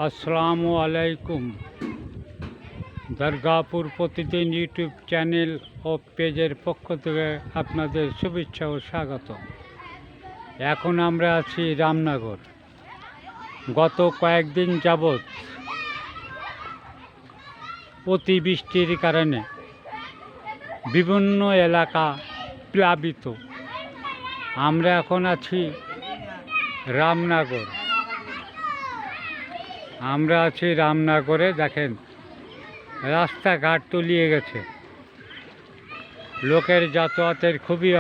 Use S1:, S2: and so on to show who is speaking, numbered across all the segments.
S1: আসসালামু আলাইকুম। দুর্গাপুর প্রতিদিন ইউটিউব চ্যানেল ও পেজের পক্ষ থেকে আপনাদের শুভেচ্ছা ও স্বাগত। এখন আমরা আছি রামনগর। গত কয়েকদিন যাবৎ অতিবৃষ্টির কারণে বিভিন্ন এলাকা প্লাবিত। আমরা এখন আছি রামনগরে। দেখেন, রাস্তাঘাট তলিয়ে গেছে, লোকের যাতায়াতের খুবই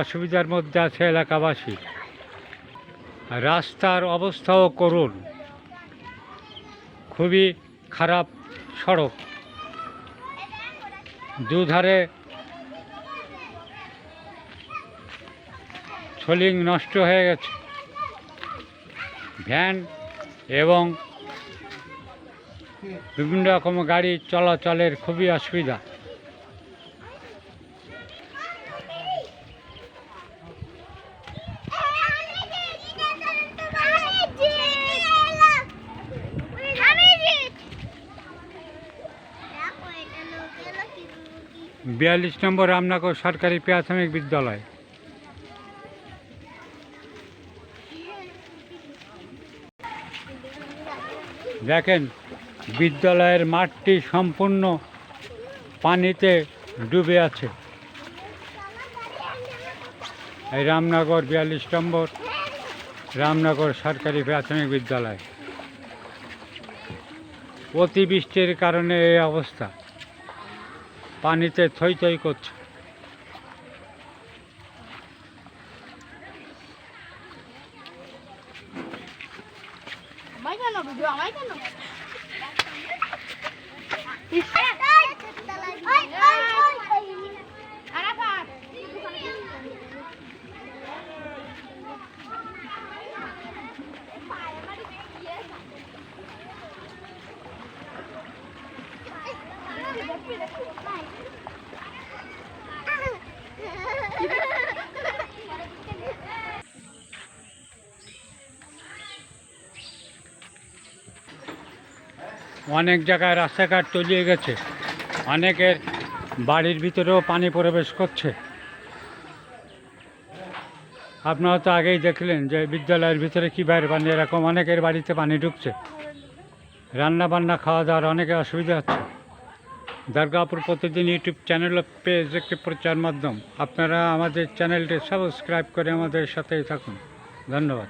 S1: অসুবিধার মধ্যে আছে এলাকাবাসী। রাস্তার অবস্থাও করুণ, খুবই খারাপ সড়ক, দুধারে সোলিং নষ্ট হয়ে গেছে, ভ্যান এবং বিভিন্ন রকম গাড়ি চলাচলের খুবই অসুবিধা। বিয়াল্লিশ নম্বর রামনগর সরকারি প্রাথমিক বিদ্যালয়। দেখেন, বিদ্যালয়ের মাঠটি সম্পূর্ণ পানিতে ডুবে আছে। এই রামনগর 42 নম্বর রামনগর সরকারি প্রাথমিক বিদ্যালয়। অতিবৃষ্টির কারণে এই অবস্থা, পানিতে থই থই করছে। অনেক জায়গায় রাস্তাঘাট তলিয়ে গেছে, অনেকের বাড়ির ভিতরেও পানি প্রবেশ করছে। আপনারা তো আগেই দেখলেন যে বিদ্যালয়ের ভিতরে কীভাবে পানি, এরকম অনেকের বাড়িতে পানি ঢুকছে। রান্না বান্না খাওয়া দাওয়ার অনেকের অসুবিধা হচ্ছে। দুর্গাপুর প্রতিদিন ইউটিউব চ্যানেল ও পেজ একটি প্রচার মাধ্যম। আপনারা আমাদের চ্যানেলটি সাবস্ক্রাইব করে আমাদের সাথেই থাকুন। ধন্যবাদ।